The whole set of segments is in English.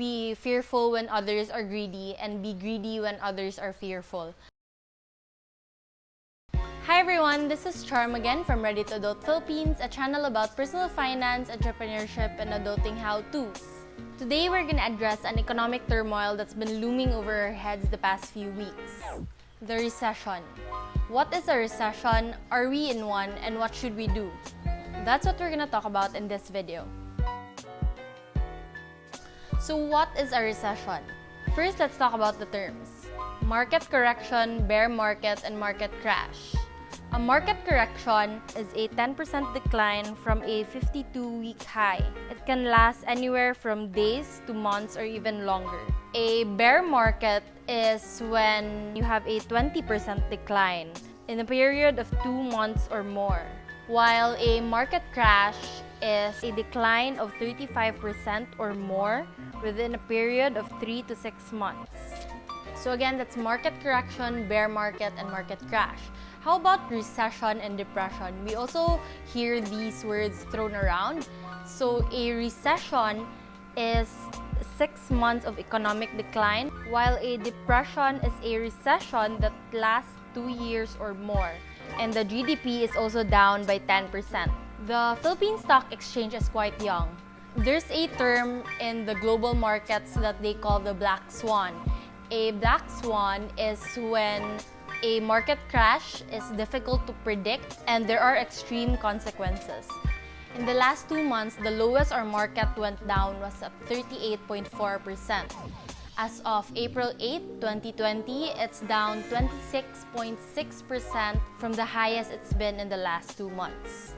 be fearful when others are greedy, and be greedy when others are fearful. Hi everyone, this is Charm again from Ready to Adult Philippines, a channel about personal finance, entrepreneurship, and adulting how-tos. Today we're gonna address an economic turmoil that's been looming over our heads the past few weeks. The recession. What is a recession? Are we in one? And what should we do? That's what we're gonna talk about in this video. So what is a recession? First, let's talk about the terms. Market correction, bear market, and market crash. A market correction is a 10% decline from a 52-week high. It can last anywhere from days to months or even longer. A bear market is when you have a 20% decline in a period of 2 months or more, while a market crash is a decline of 35% or more within a period of 3 to 6 months. So again, that's market correction, bear market, and market crash. How about recession and depression? We also hear these words thrown around. So a recession is 6 months of economic decline, while a depression is a recession that lasts 2 years or more. And the GDP is also down by 10%. The Philippine Stock Exchange is quite young. There's a term in the global markets that they call the black swan. A black swan is when a market crash is difficult to predict and there are extreme consequences. In the last 2 months, the lowest our market went down was at 38.4%. As of April 8, 2020, it's down 26.6% from the highest it's been in the last 2 months.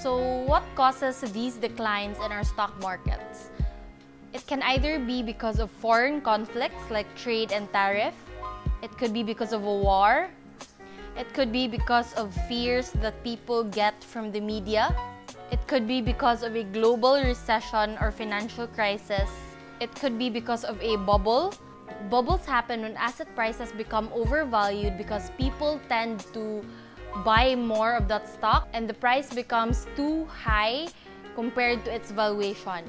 So what causes these declines in our stock markets? It can either be because of foreign conflicts like trade and tariff. It could be because of a war. It could be because of fears that people get from the media. It could be because of a global recession or financial crisis. It could be because of a bubble. Bubbles happen when asset prices become overvalued because people tend to buy more of that stock and the price becomes too high compared to its valuation.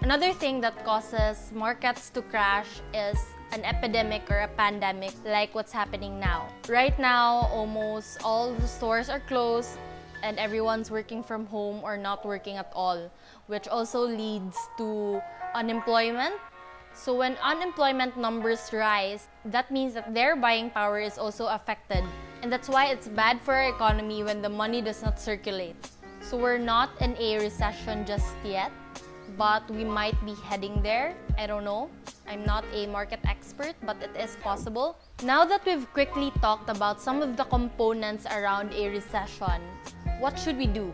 Another thing that causes markets to crash is an epidemic or a pandemic like what's happening now. Right now, almost all the stores are closed and everyone's working from home or not working at all, which also leads to unemployment. So when unemployment numbers rise, that means that their buying power is also affected. And that's why it's bad for our economy when the money does not circulate. So we're not in a recession just yet, but we might be heading there. I don't know. I'm not a market expert, but it is possible. Now that we've quickly talked about some of the components around a recession, what should we do?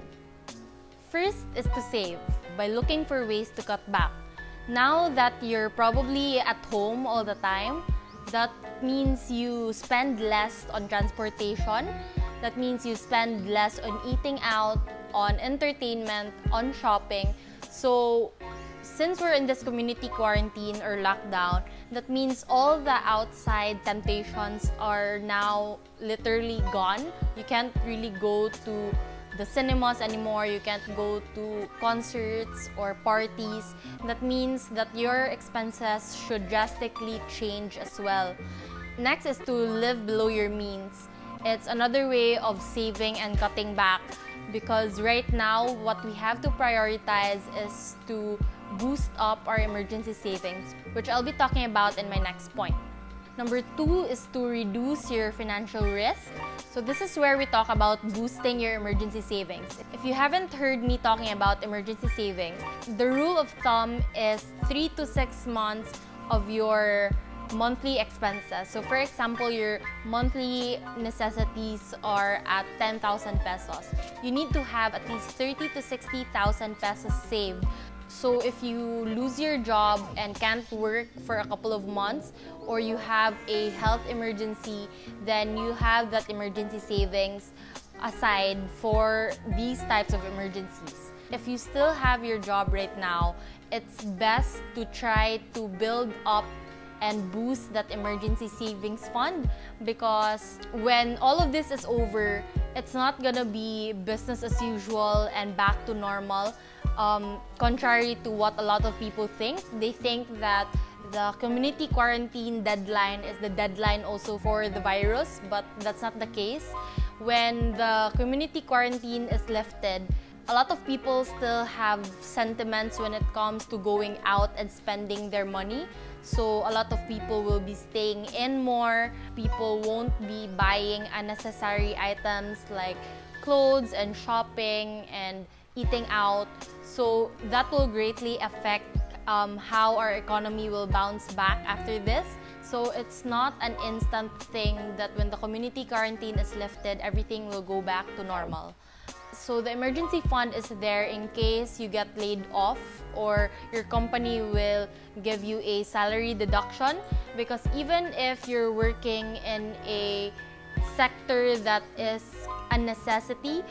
First is to save by looking for ways to cut back. Now that you're probably at home all the time, that means you spend less on transportation. That means you spend less on eating out, on entertainment, on shopping. So since we're in this community quarantine or lockdown, that means all the outside temptations are now literally gone. You can't really go to the cinemas anymore. You can't go to concerts or parties. That means that your expenses should drastically change as well. Next is to live below your means. It's another way of saving and cutting back, because right now what we have to prioritize is to boost up our emergency savings, which I'll be talking about in my next point. Number 2 is to reduce your financial risk. So this is where we talk about boosting your emergency savings. If you haven't heard me talking about emergency savings, the rule of thumb is 3 to 6 months of your monthly expenses. So for example, your monthly necessities are at 10,000 pesos. You need to have at least 30 to 60,000 pesos saved. So if you lose your job and can't work for a couple of months, or you have a health emergency, then you have that emergency savings aside for these types of emergencies. If you still have your job right now, it's best to try to build up and boost that emergency savings fund, because when all of this is over, it's not gonna be business as usual and back to normal, Contrary to what a lot of people think, they think that the community quarantine deadline is the deadline also for the virus, but that's not the case. When the community quarantine is lifted, a lot of people still have sentiments when it comes to going out and spending their money. So a lot of people will be staying in more. People won't be buying unnecessary items like clothes and shopping and eating out. So that will greatly affect how our economy will bounce back after this. So it's not an instant thing that when the community quarantine is lifted, everything will go back to normal. So the emergency fund is there in case you get laid off or your company will give you a salary deduction, because even if you're working in a sector that is a necessity,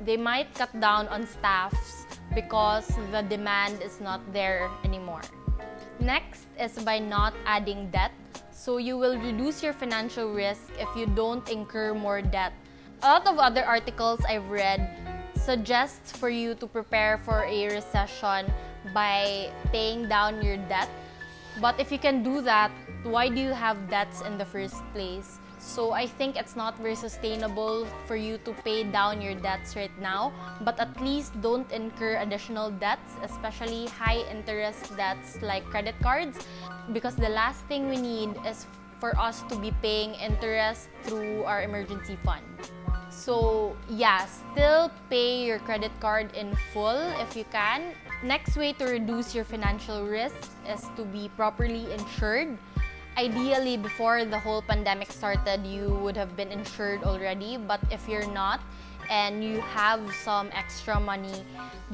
they might cut down on staffs because the demand is not there anymore. Next is by not adding debt. So you will reduce your financial risk if you don't incur more debt. A lot of other articles I've read suggests for you to prepare for a recession by paying down your debt. But if you can do that, why do you have debts in the first place? So I think it's not very sustainable for you to pay down your debts right now, but at least don't incur additional debts, especially high interest debts like credit cards, because the last thing we need is for us to be paying interest through our emergency fund. So yeah, still pay your credit card in full if you can. Next way to reduce your financial risk is to be properly insured. Ideally, before the whole pandemic started, you would have been insured already. But if you're not and you have some extra money,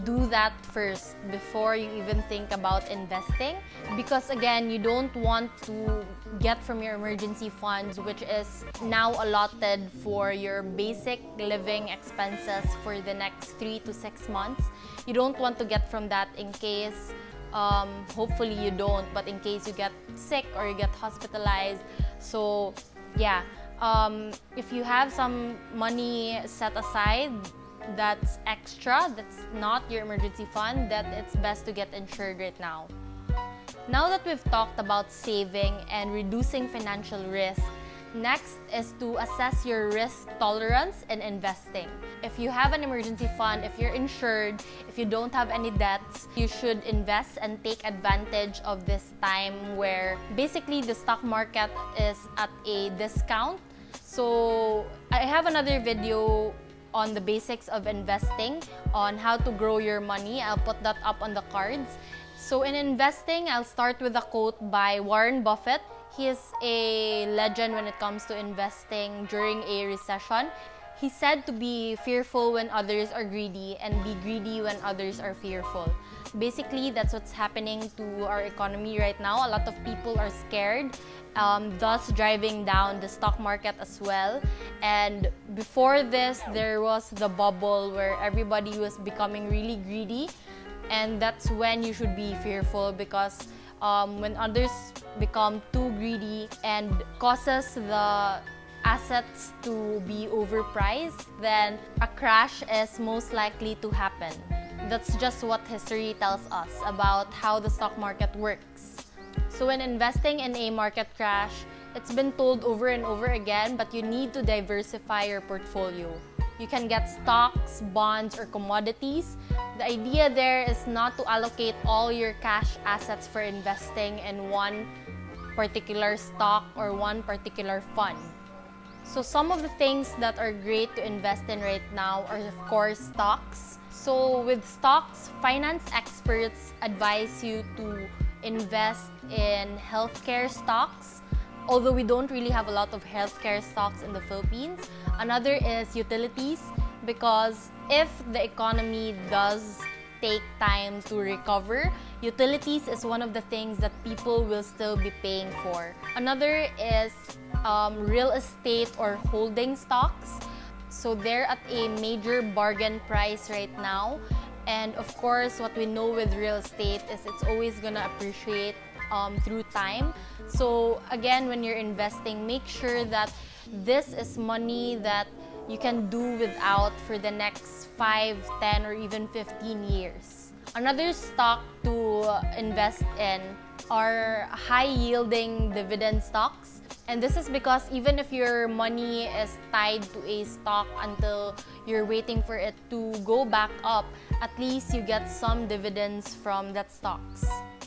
do that first before you even think about investing. Because again, you don't want to get from your emergency funds, which is now allotted for your basic living expenses for the next 3 to 6 months. You don't want to get from that in case hopefully you don't, but in case you get sick or you get hospitalized. So yeah, if you have some money set aside that's extra, that's not your emergency fund, that it's best to get insured right now. Now that we've talked about saving and reducing financial risk, next is to assess your risk tolerance in investing. If you have an emergency fund, if you're insured, if you don't have any debts, you should invest and take advantage of this time where basically the stock market is at a discount. So I have another video on the basics of investing, on how to grow your money. I'll put that up on the cards. So in investing, I'll start with a quote by Warren Buffett. He is a legend when it comes to investing during a recession. He said to be fearful when others are greedy and be greedy when others are fearful. Basically, that's what's happening to our economy right now. A lot of people are scared, thus driving down the stock market as well. And before this, there was the bubble where everybody was becoming really greedy. And that's when you should be fearful, because when others become too greedy and causes the assets to be overpriced, then a crash is most likely to happen. That's just what history tells us about how the stock market works. So when investing in a market crash, it's been told over and over again, but you need to diversify your portfolio. You can get stocks, bonds, or commodities. The idea there is not to allocate all your cash assets for investing in one particular stock or one particular fund. So some of the things that are great to invest in right now are, of course, stocks. So with stocks, finance experts advise you to invest in healthcare stocks. Although we don't really have a lot of healthcare stocks in the Philippines. Another is utilities, because if the economy does take time to recover, utilities is one of the things that people will still be paying for. Another is real estate or holding stocks. So they're at a major bargain price right now. And of course, what we know with real estate is it's always gonna appreciate through time. So again, when you're investing, make sure that this is money that you can do without for the next 5, 10, or even 15 years. Another stock to invest in are high-yielding dividend stocks. And this is because even if your money is tied to a stock until you're waiting for it to go back up, at least you get some dividends from that stocks.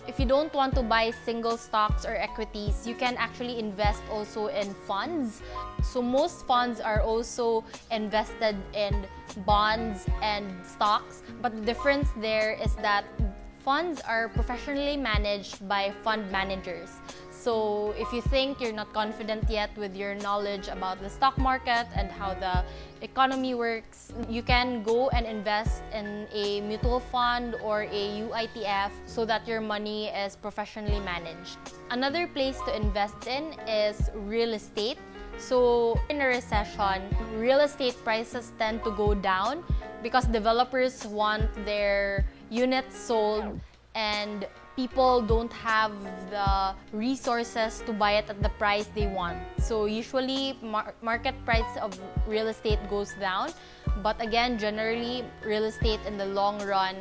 If you don't want to buy single stocks or equities, you can actually invest also in funds. So most funds are also invested in bonds and stocks, but the difference there is that funds are professionally managed by fund managers. So if you think you're not confident yet with your knowledge about the stock market and how the economy works, you can go and invest in a mutual fund or a UITF so that your money is professionally managed. Another place to invest in is real estate. So in a recession, real estate prices tend to go down because developers want their units sold and people don't have the resources to buy it at the price they want. So usually market price of real estate goes down, but again, generally real estate in the long run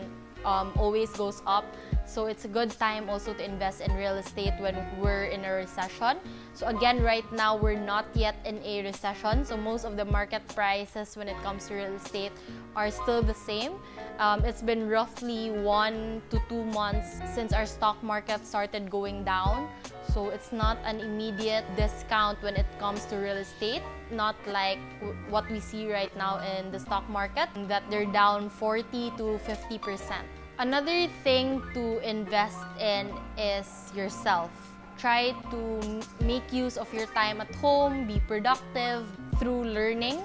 always goes up. So it's a good time also to invest in real estate when we're in a recession. So again, right now we're not yet in a recession. So most of the market prices when it comes to real estate are still the same. It's been roughly 1 to 2 months since our stock market started going down. So it's not an immediate discount when it comes to real estate, not like what we see right now in the stock market, that they're down 40 to 50%. Another thing to invest in is yourself. Try to make use of your time at home, be productive through learning.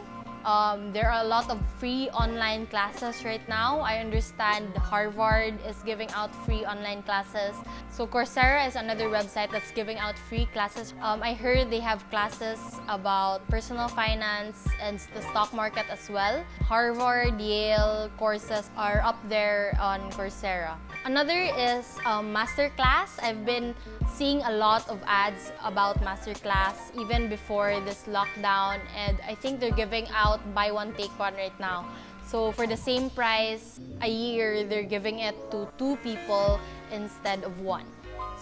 There are a lot of free online classes right now. I understand Harvard is giving out free online classes. So Coursera is another website that's giving out free classes. I heard they have classes about personal finance and the stock market as well. Harvard, Yale courses are up there on Coursera. Another is masterclass. I've been seeing a lot of ads about masterclass even before this lockdown, and I think they're giving out buy one take one right now. So for the same price a year, they're giving it to 2 people instead of 1.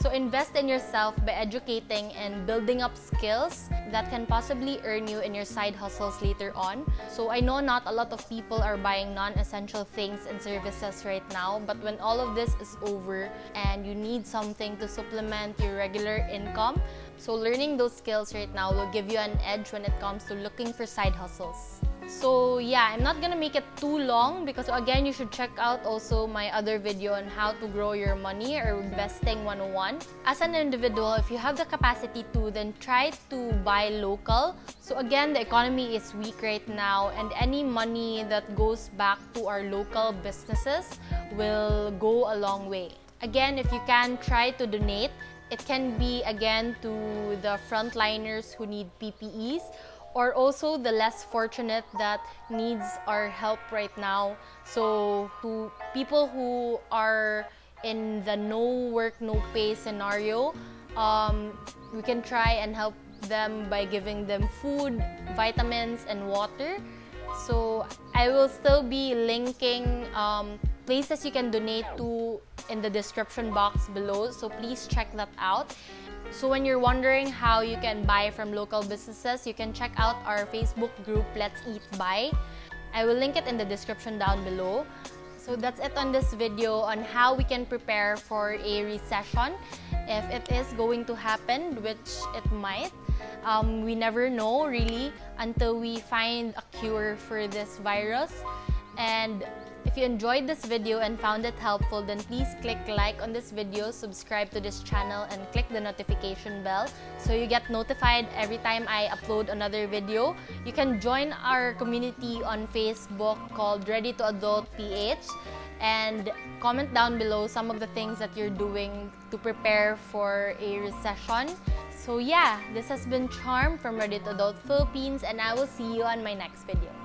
So invest in yourself by educating and building up skills that can possibly earn you in your side hustles later on. So I know not a lot of people are buying non-essential things and services right now, but when all of this is over and you need something to supplement your regular income, so learning those skills right now will give you an edge when it comes to looking for side hustles. So yeah, I'm not gonna make it too long because again, you should check out also my other video on how to grow your money or investing 101. As an individual, if you have the capacity to, then try to buy local. So again, the economy is weak right now, and any money that goes back to our local businesses will go a long way. Again, if you can, try to donate. It can be again to the frontliners who need PPEs, or also the less fortunate that needs our help right now. So to people who are in the no work, no pay scenario, we can try and help them by giving them food, vitamins, and water. So I will still be linking places you can donate to in the description box below, so please check that out. So when you're wondering how you can buy from local businesses, you can check out our Facebook group, Let's Eat Buy. I will link it in the description down below. So that's it on this video on how we can prepare for a recession. If it is going to happen, which it might, we never know really until we find a cure for this virus. And if you enjoyed this video and found it helpful, then please click like on this video, subscribe to this channel, and click the notification bell so you get notified every time I upload another video. You can join our community on Facebook called Ready to Adult PH and comment down below some of the things that you're doing to prepare for a recession. So yeah, this has been Charm from Ready to Adult Philippines, and I will see you on my next video.